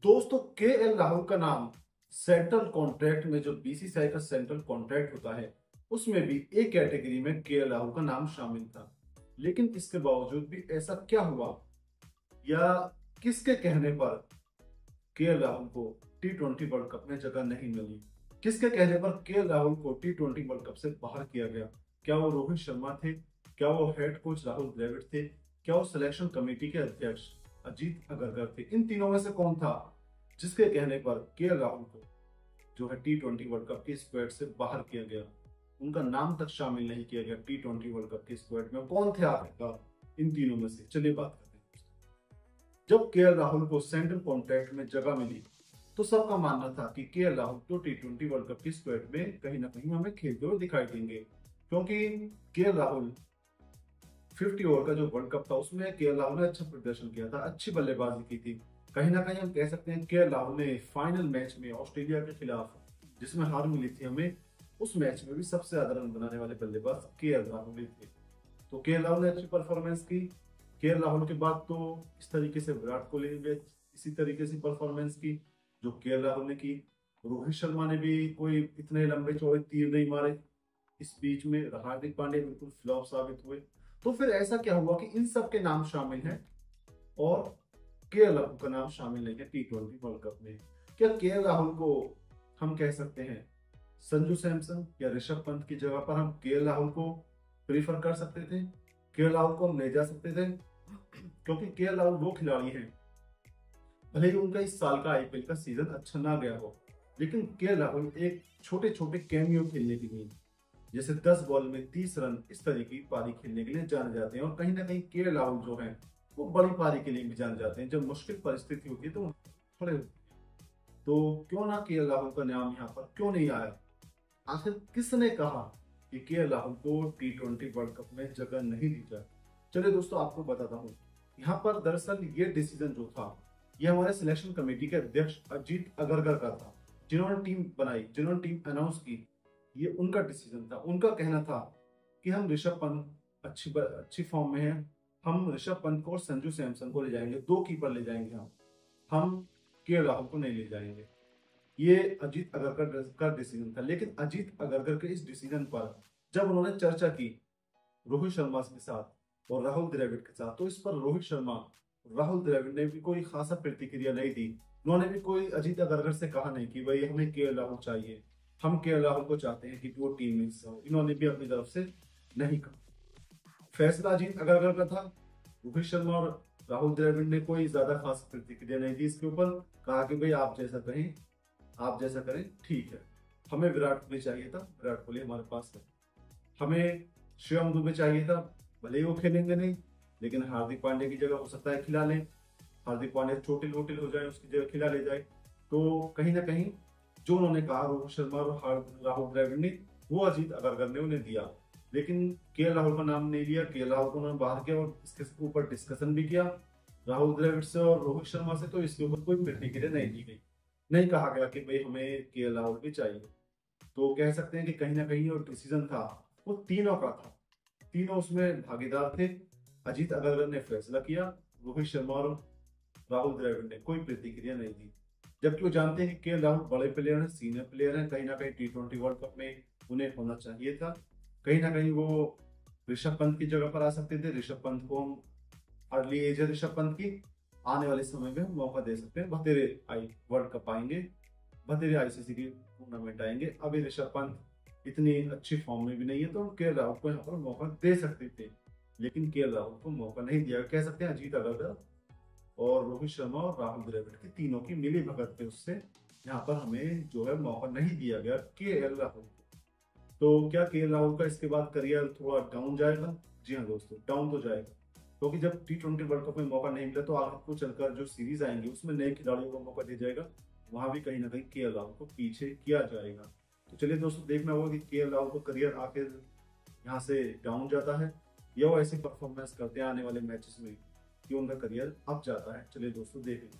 दोस्तों के एल राहुल का नाम सेंट्रल कॉन्ट्रैक्ट में, जो बीसीसीआई का सेंट्रल कॉन्ट्रैक्ट होता है, उसमें भी एक कैटेगरी में के एल राहुल का नाम शामिल था। लेकिन इसके बावजूद भी ऐसा क्या हुआ, या किसके कहने पर के एल राहुल को T20 वर्ल्ड कप में जगह नहीं मिली, किसके कहने पर के एल राहुल को T20 वर्ल्ड कप से बाहर किया गया? क्या वो रोहित शर्मा थे? क्या वो हेड कोच राहुल द्रविड़ थे? क्या वो सिलेक्शन कमेटी के अध्यक्ष अजीत अगरकर थे? इन तीनों में से कौन था जिसके कहने पर के एल राहुल को जो है T20 वर्ल्ड कप की स्क्वाड से बाहर किया गया? उनका नाम तक शामिल नहीं किया गया T20 वर्ल्ड कप की स्क्वाड में। कौन थे आखिरकार इन तीनों में से? चलिए बात करते हैं। जब के एल राहुल को सेंट्रल कॉन्ट्रैक्ट में जगह मिली तो सबका मानना था कि के एल राहुल तो T20 वर्ल्ड कप की स्क्वाड में कहीं ना कहीं हमें खेलते हुए दिखाई देंगे, क्योंकि के एल राहुल 50 ओवर का जो वर्ल्ड कप था उसमें के एल राहुल ने अच्छा प्रदर्शन किया था, अच्छी बल्लेबाजी की थी। कहीं ना कहीं हम कह सकते हैं के एल राहुल ने फाइनल मैच में ऑस्ट्रेलिया के खिलाफ, जिसमें हार मिली थी हमें, उस मैच में भी सबसे ज्यादा रन बनाने वाले बल्लेबाज के एल राहुल ही थे। तो के एल राहुल ने अच्छी परफॉर्मेंस की। के एल राहुल के बाद तो इस तरीके से विराट कोहली ने भी इसी तरीके से परफॉर्मेंस की जो के एल राहुल ने की। रोहित शर्मा ने भी कोई इतने लंबे चौड़े तीर नहीं मारे। इस बीच में हार्दिक पांड्या बिल्कुल फ्लॉप साबित हुए। तो फिर ऐसा क्या हुआ कि इन सब के नाम शामिल हैं और के एल राहुल का नाम शामिल नहीं है T20 वर्ल्ड कप में? क्या के एल राहुल को हम कह सकते हैं संजू सैमसन या ऋषभ पंत की जगह पर हम के एल राहुल को प्रीफर कर सकते थे? के एल राहुल को हम ले जा सकते थे, क्योंकि के एल राहुल वो खिलाड़ी हैं, भले ही उनका इस साल का आईपीएल का सीजन अच्छा ना गया हो, लेकिन के एल राहुल एक छोटे छोटे कैमियो खेलने के लिए, जैसे 10 बॉल में 30 रन, इस तरीके की पारी खेलने के लिए जाने जाते हैं। और कहीं ना कहीं के एल राहुल जो है वो बड़ी पारी के लिए भी जाने जाते हैं। जब मुश्किल परिस्थिति होती है तो खड़े होते हैं। तो क्यों ना के एल राहुल का नाम यहाँ पर क्यों नहीं आया? आखिर किसने कहा कि के एल राहुल को T20 वर्ल्ड कप में जगह नहीं दी जाए? चलिए दोस्तों, आपको बताता हूँ। यहाँ पर दरअसल ये डिसीजन जो था, ये हमारे सिलेक्शन कमेटी के अध्यक्ष अजीत अगरकर का था, जिन्होंने टीम बनाई, जिन्होंने टीम अनाउंस की। ये उनका डिसीजन था। उनका कहना था कि हम ऋषभ पंत अच्छी फॉर्म में हैं, हम ऋषभ पंत को और संजू सैमसन को ले जाएंगे, 2 कीपर ले जाएंगे, हम के एल राहुल को नहीं ले जाएंगे। ये अजीत अगरकर का डिसीजन था। लेकिन अजीत अगरकर के इस डिसीजन पर जब उन्होंने चर्चा की रोहित शर्मा के साथ और राहुल द्रविड़ के साथ, तो इस पर रोहित शर्मा, राहुल द्रविड़ ने भी कोई खासा प्रतिक्रिया नहीं दी। उन्होंने भी कोई अजीत अगरकर से कहा नहीं कि भाई हमें के एल राहुल चाहिए, हम के एल राहुल को चाहते हैं कि वो टीम में हिस्सा हो। इन्होंने भी अपनी तरफ से नहीं कहा। फैसला अजीत अगरकर का था। रोहित शर्मा और राहुल द्रविड़ ने कोई ज्यादा खास प्रतिक्रिया नहीं दी इसके ऊपर। कहा कि भाई आप जैसा कहें, आप जैसा करें ठीक है। हमें विराट कोहली चाहिए था, विराट कोहली हमारे पास है। हमें शिवम दुबे चाहिए था, भले ही वो खेलेंगे नहीं, लेकिन हार्दिक पांड्या की जगह हो सकता है खिला लें। हार्दिक पांड्या चोटिल वोटिल हो जाए, उसकी जगह खिला ले जाए। तो कहीं ना कहीं जो उन्होंने कहा रोहित शर्मा और राहुल द्रविड़ ने, वो अजीत अगरकर ने उन्हें दिया। लेकिन के एल राहुल का नाम नहीं लिया। के एल राहुल को उन्होंने बाहर किया और इसके ऊपर डिस्कशन भी किया राहुल द्रविड़ से और रोहित शर्मा से। तो इसके ऊपर कोई प्रतिक्रिया नहीं दी गई, नहीं कहा गया कि भाई हमें के एल राहुल भी चाहिए। तो कह सकते हैं कि कहीं ना कहीं जो डिसीजन था वो तीनों का था, तीनों उसमें भागीदार थे। अजीत अगरकर ने फैसला किया, रोहित शर्मा और राहुल द्रविड़ ने कोई प्रतिक्रिया नहीं दी। जबकि वो जानते हैं कि के एल राहुल बड़े प्लेयर हैं, सीनियर प्लेयर हैं, कहीं ना कहीं T20 वर्ल्ड कप में उन्हें होना चाहिए था। कहीं ना कहीं वो ऋषभ पंत की जगह पर आ सकते थे। ऋषभ पंत को हम, अर्ली एज है ऋषभ पंत की, आने वाले समय में हम मौका दे सकते हैं। बतेरे आई वर्ल्ड कप आएंगे, बतेरे आईसीसी की टूर्नामेंट आएंगे। अभी ऋषभ पंत इतनी अच्छी फॉर्म में भी नहीं है, तो हम के एल राहुल को यहाँ पर मौका दे सकते थे। लेकिन के एल राहुल को मौका नहीं दिया। कह सकते हैं अजीत अगरकर और रोहित शर्मा और राहुल द्रविड़ की तीनों की मिली भगत पे उससे यहाँ पर हमें जो है मौका नहीं दिया गया के एल राहुल को। तो क्या के एल राहुल का इसके बाद करियर थोड़ा डाउन जाएगा? जी हाँ दोस्तों, डाउन तो जाएगा, क्योंकि जब T20 वर्ल्ड कप में मौका नहीं मिला तो आगे को चलकर जो सीरीज आएंगी उसमें नए खिलाड़ियों को मौका दिया जाएगा, वहां भी कहीं ना कहीं के एल राहुल को पीछे किया जाएगा। तो चलिए दोस्तों, देखना होगा कि के एल राहुल का करियर आखिर यहाँ से डाउन जाता है या वो ऐसे परफॉर्मेंस करते हैं आने वाले मैचेस में कि उनका करियर अप जाता है। चलिए दोस्तों, देखेंगे।